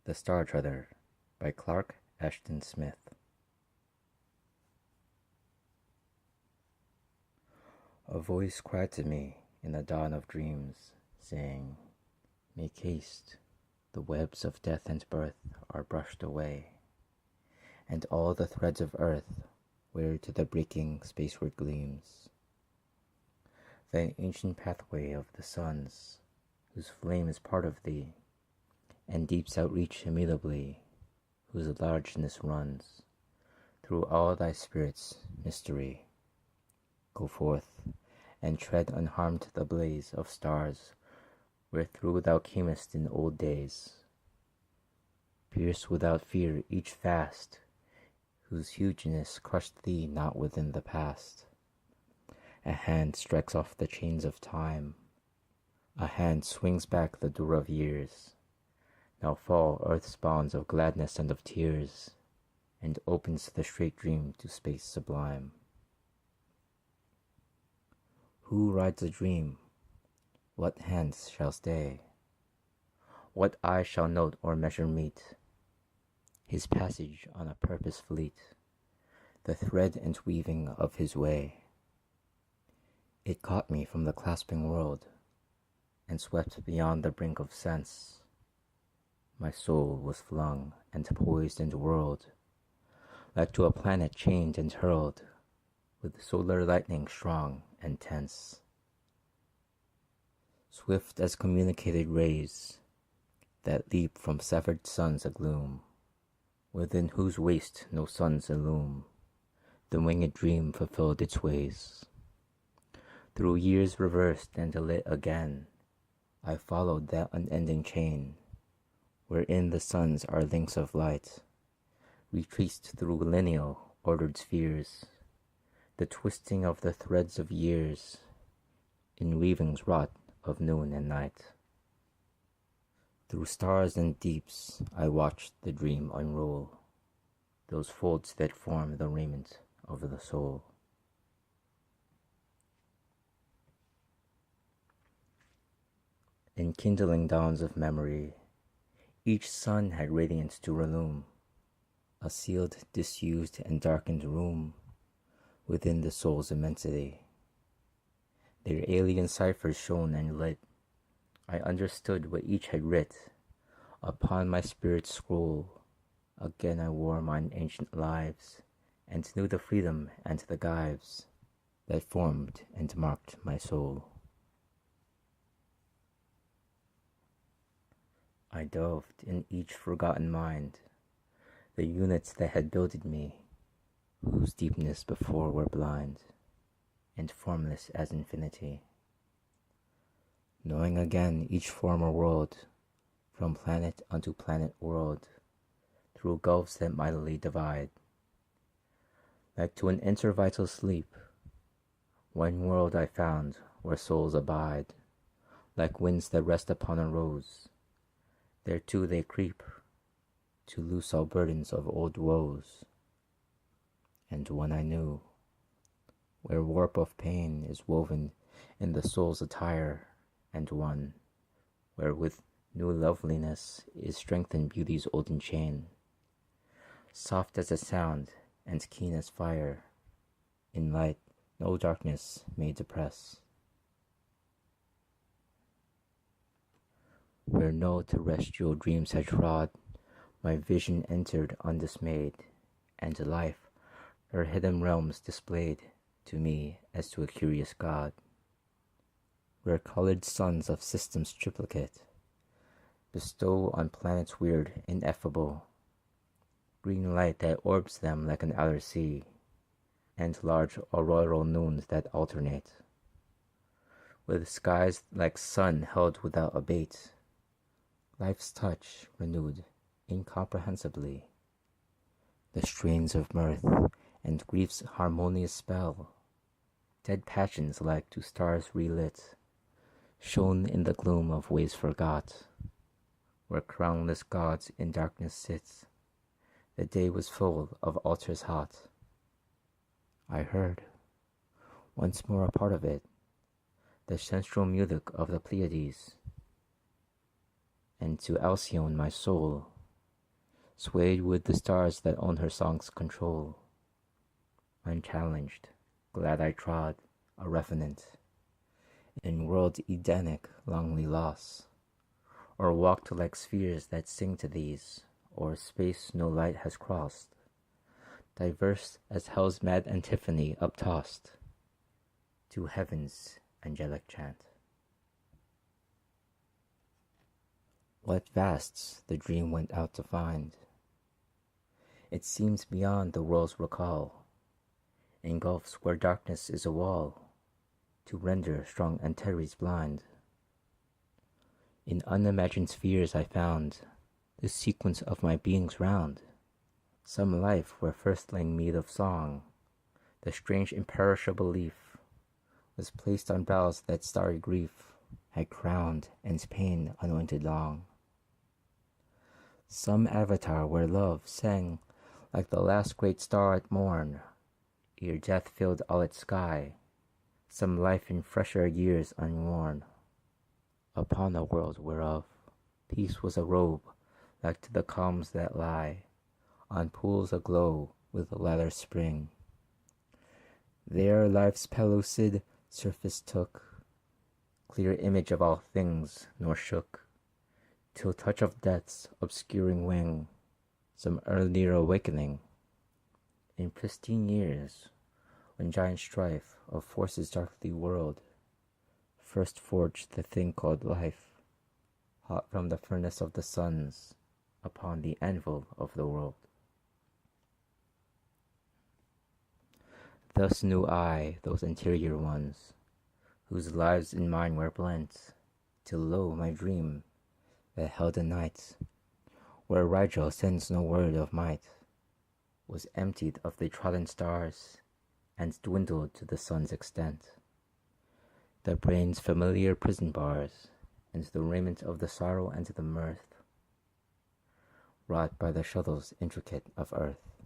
The Star Treader by Clark Ashton Smith. A voice cried to me in the dawn of dreams, saying, "Make haste, the webs of death and birth are brushed away, and all the threads of earth wear to the breaking spaceward gleams. Thine ancient pathway of the suns, whose flame is part of thee, and deep's outreach immutably, whose largeness runs through all thy spirit's mystery. Go forth, and tread unharmed the blaze of stars wherethrough thou camest in old days. Pierce without fear each fast, whose hugeness crushed thee not within the past. A hand strikes off the chains of time, a hand swings back the door of years. Now fall earth's bonds of gladness and of tears, and opens the straight dream to space sublime. Who rides a dream? What hands shall stay? What eye shall note or measure meet his passage on a purpose fleet, the thread and weaving of his way? It caught me from the clasping world, and swept beyond the brink of sense. My soul was flung and poised and whirled, like to a planet chained and hurled, with solar lightning strong and tense. Swift as communicated rays that leap from severed suns agloom, within whose waste no suns illume, the winged dream fulfilled its ways. Through years reversed and lit again, I followed that unending chain, wherein the suns are links of light, retraced through lineal, ordered spheres, the twisting of the threads of years, in weavings wrought of noon and night. Through stars and deeps I watched the dream unroll, those folds that form the raiment of the soul. Enkindling dawns of memory, each sun had radiance to illume a sealed, disused, and darkened room within the soul's immensity. Their alien ciphers shone and lit. I understood what each had writ upon my spirit's scroll. Again I wore mine ancient lives, and knew the freedom and the gyves that formed and marked my soul. I delved in each forgotten mind, the units that had builded me, whose deepness before were blind, and formless as infinity. Knowing again each former world, from planet unto planet world, through gulfs that mightily divide, like to an intervital sleep, one world I found where souls abide, like winds that rest upon a rose. Thereto they creep, to loose all burdens of old woes. And one I knew, where warp of pain is woven in the soul's attire, and one, where with new loveliness is strengthened beauty's olden chain, soft as a sound and keen as fire, in light no darkness may depress. Where no terrestrial dreams had trod, my vision entered undismayed, and life her hidden realms displayed to me as to a curious god. Where colored suns of systems triplicate bestow on planets weird, ineffable, green light that orbs them like an outer sea, and large auroral noons that alternate, with skies like sun held without abate. Life's touch renewed incomprehensibly, the strains of mirth and grief's harmonious spell, dead passions like to stars relit, shone in the gloom of ways forgot, where crownless gods in darkness sit. The day was full of altars hot. I heard, once more a part of it, the sensual music of the Pleiades, and to Alcyone my soul swayed with the stars that own her song's control. Unchallenged, glad I trod, a revenant, in worlds Edenic longly lost, or walked like spheres that sing to these, or space no light has crossed, diverse as hell's mad antiphony uptossed to heaven's angelic chant. What vasts the dream went out to find? It seems beyond the world's recall, in gulfs where darkness is a wall, to render strong Antares blind. In unimagined spheres I found the sequence of my being's round, some life where firstling mead of song, the strange imperishable leaf, was placed on boughs that starry grief had crowned and pain anointed long. Some avatar where love sang like the last great star at morn, ere death filled all its sky, some life in fresher years unworn, upon a world whereof peace was a robe like to the calms that lie on pools aglow with the latter spring. There life's pellucid surface took clear image of all things, nor shook, till touch of death's obscuring wing, some earlier awakening. In pristine years, when giant strife of forces darkly whirled, first forged the thing called life, hot from the furnace of the suns, upon the anvil of the world. Thus knew I those interior ones, whose lives in mine were blent, till lo, my dream, that held a night, where Rigel sends no word of might, was emptied of the trodden stars, and dwindled to the sun's extent. The brain's familiar prison bars, and the raiment of the sorrow and the mirth, wrought by the shuttles intricate of earth.